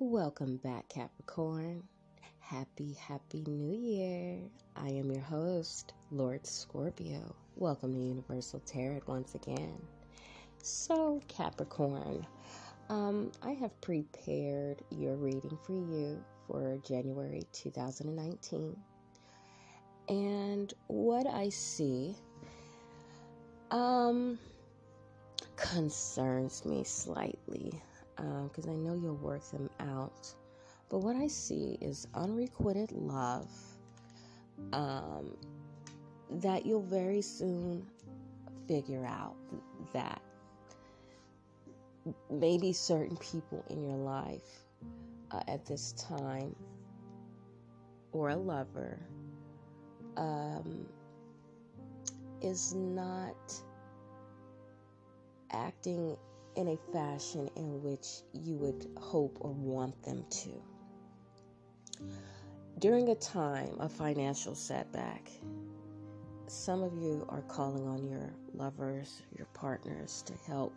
Welcome back, Capricorn. Happy New Year. I am your host, Lord Scorpio. Welcome to Universal Tarot once again. So, Capricorn, I have prepared your reading for you for January 2019. And what I see concerns me slightly. Because I know you'll work them out. But what I see is unrequited love that you'll very soon figure out that maybe certain people in your life at this time or a lover is not acting in a fashion in which you would hope or want them to. During a time of financial setback, some of you are calling on your lovers, your partners to help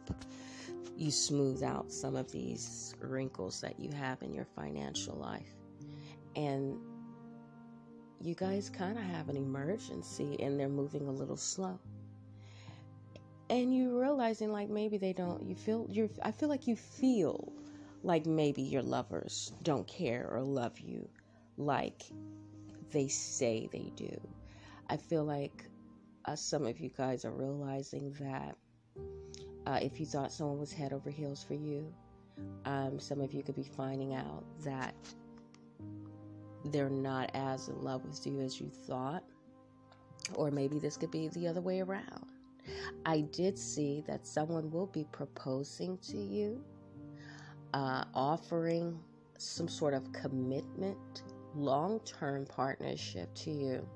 you smooth out some of these wrinkles that you have in your financial life. And you guys kind of have an emergency and they're moving a little slow. And you realizing like maybe they don't, I feel like you feel like maybe your lovers don't care or love you like they say they do. I feel like some of you guys are realizing that if you thought someone was head over heels for you, some of you could be finding out that they're not as in love with you as you thought. Or maybe this could be the other way around. I did see that someone will be proposing to you, offering some sort of commitment, long-term partnership to you.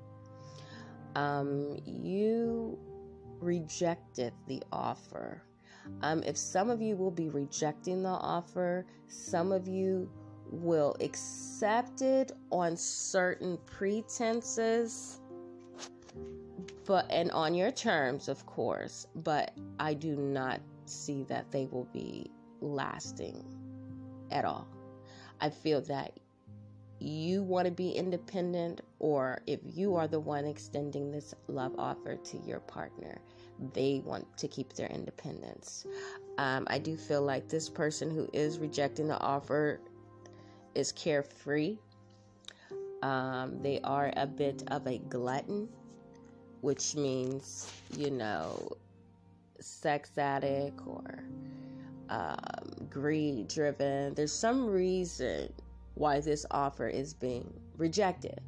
You rejected the offer. If some of you will be rejecting the offer, some of you will accept it on certain pretenses, and on your terms, of course, but I do not see that they will be lasting at all. I feel that you want to be independent, or if you are the one extending this love offer to your partner, they want to keep their independence. I do feel like this person who is rejecting the offer is carefree. They are a bit of a glutton, which means, sex addict or greed driven. There's some reason why this offer is being rejected.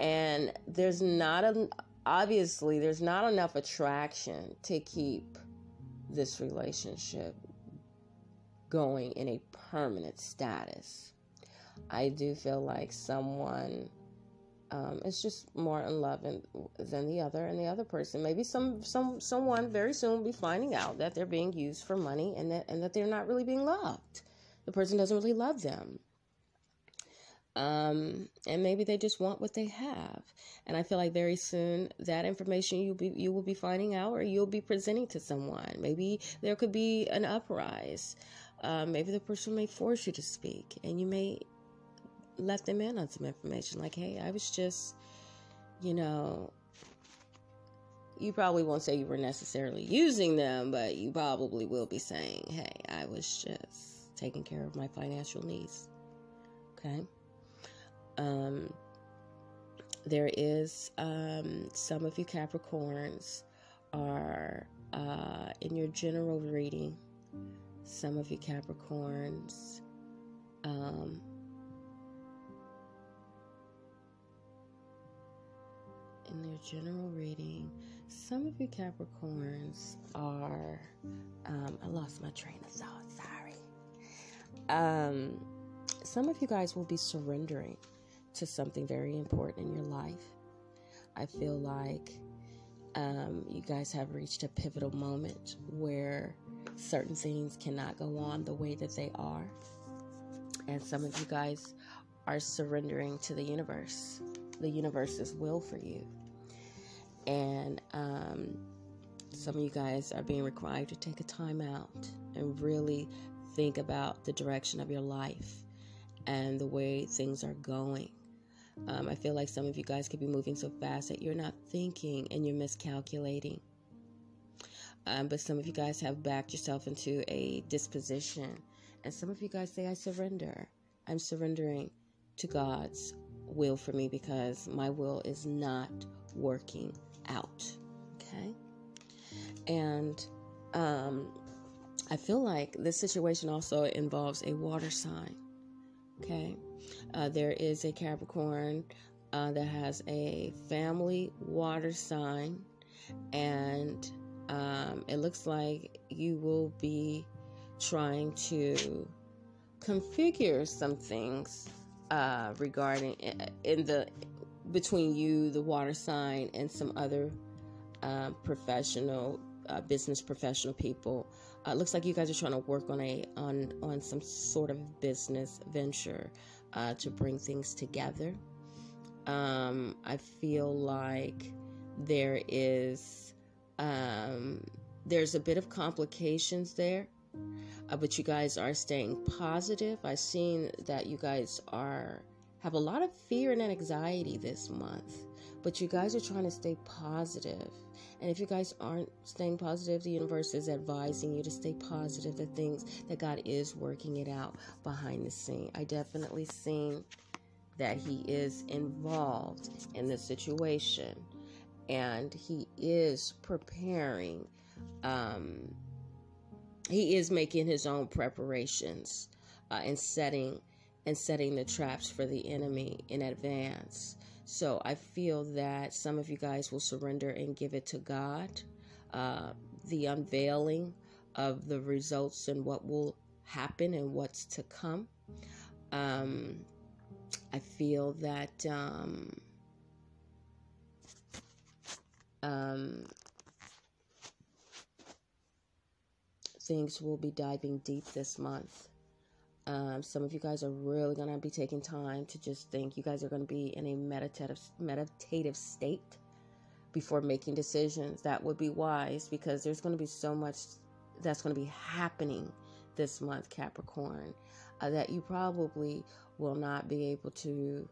And there's not enough attraction to keep this relationship going in a permanent status. I do feel like someone is just more in love than the other, and the other person, maybe someone very soon will be finding out that they're being used for money and that they're not really being loved. The person doesn't really love them. And maybe they just want what they have. And I feel like very soon that information you will be finding out, or you'll be presenting to someone. Maybe there could be an uprise. Maybe the person may force you to speak, and you may let them in on some information like, hey, I was just, you probably won't say you were necessarily using them, but you probably will be saying, hey, I was just taking care of my financial needs. Okay. There is some of you Capricorns are in your general reading. Some of you Capricorns in their general reading, some of you Capricorns are I lost my train of thought, sorry. Some of you guys will be surrendering to something very important in your life. I feel like you guys have reached a pivotal moment where certain things cannot go on the way that they are. And some of you guys are surrendering to the universe's will for you. And some of you guys are being required to take a time out and really think about the direction of your life and the way things are going. I feel like some of you guys could be moving so fast that you're not thinking and you're miscalculating. But some of you guys have backed yourself into a disposition. And some of you guys say, I surrender. I'm surrendering to God's will for me because my will is not working out. Okay? And I feel like this situation also involves a water sign. Okay? There is a Capricorn that has a family water sign, and it looks like you will be trying to configure some things regarding between you, the water sign, and some other business professional people. It looks like you guys are trying to work on some sort of business venture to bring things together. I feel like there's a bit of complications there, but you guys are staying positive. I've seen that you guys have a lot of fear and anxiety this month, but you guys are trying to stay positive. And if you guys aren't staying positive, the universe is advising you to stay positive, that God is working it out behind the scene. I definitely seen that He is involved in the situation, and He is preparing. He is making His own preparations and setting the traps for the enemy in advance. So I feel that some of you guys will surrender and give it to God. The unveiling of the results and what will happen and what's to come. I feel that things will be diving deep this month. Some of you guys are really going to be taking time to just think. You guys are going to be in a meditative state before making decisions. That would be wise, because there's going to be so much that's going to be happening this month, Capricorn, that you probably will not be able to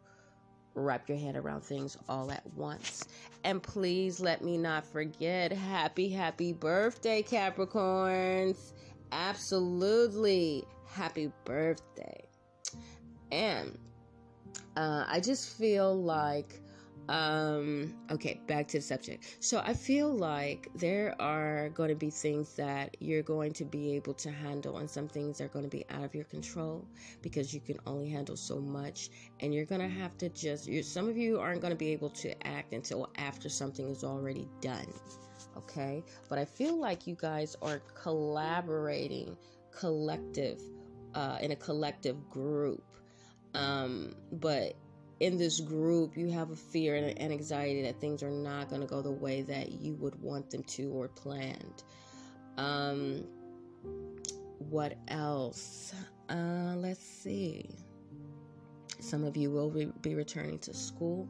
wrap your head around things all at once. And please let me not forget, happy birthday, Capricorns. Absolutely. Happy birthday. And I just feel like okay, back to the subject. So I feel like there are going to be things that you're going to be able to handle, and some things are going to be out of your control, because you can only handle so much, and you're going to have to some of you aren't going to be able to act until after something is already done. Okay? But I feel like you guys are collaborating in a collective group. But in this group, you have a fear and anxiety that things are not going to go the way that you would want them to or planned. What else? Let's see. Some of you will be returning to school.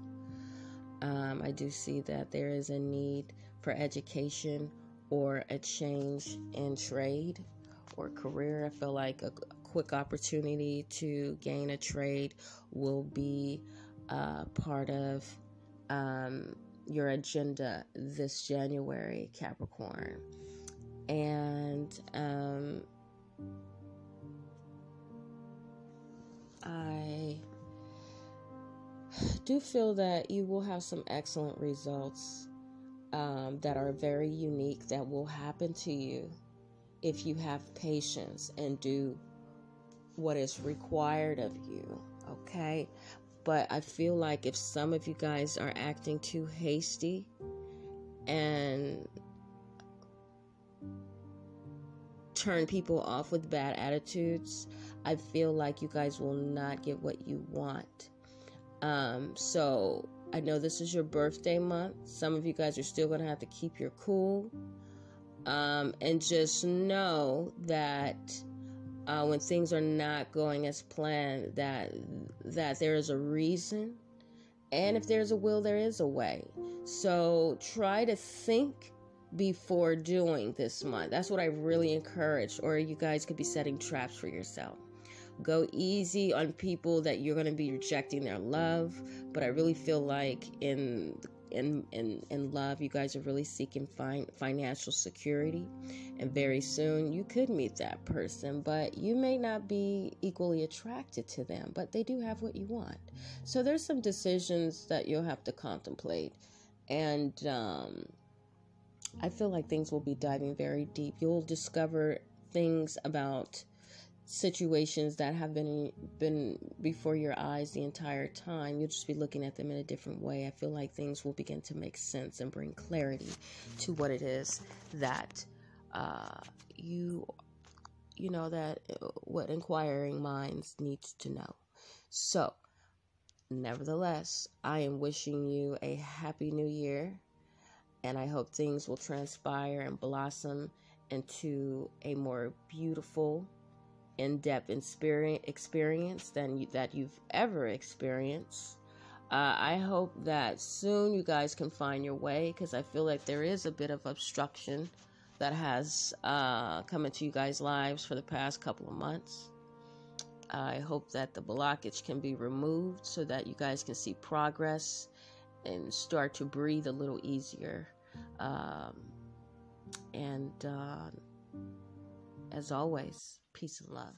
I do see that there is a need for education or a change in trade or career. I feel like a quick opportunity to gain a trade will be part of your agenda this January, Capricorn. And I do feel that you will have some excellent results that are very unique that will happen to you if you have patience and do what is required of you, okay? But I feel like if some of you guys are acting too hasty and turn people off with bad attitudes, I feel like you guys will not get what you want. So I know this is your birthday month. Some of you guys are still going to have to keep your cool. And just know that when things are not going as planned, that there is a reason. And if there's a will, there is a way. So try to think before doing this month. That's what I really encourage. Or you guys could be setting traps for yourself. Go easy on people that you're going to be rejecting their love. But I really feel like in love, you guys are really seeking financial security, and very soon you could meet that person, but you may not be equally attracted to them, but they do have what you want. So there's some decisions that you'll have to contemplate, and I feel like things will be diving very deep. You'll discover things about situations that have been before your eyes the entire time. You'll just be looking at them in a different way. I feel like things will begin to make sense and bring clarity to what it is that what inquiring minds needs to know. So, nevertheless, I am wishing you a happy new year, and I hope things will transpire and blossom into a more beautiful, in-depth experience that you've ever experienced. I hope that soon you guys can find your way, because I feel like there is a bit of obstruction that has come into you guys' lives for the past couple of months. I hope that the blockage can be removed so that you guys can see progress and start to breathe a little easier. And as always, peace and love.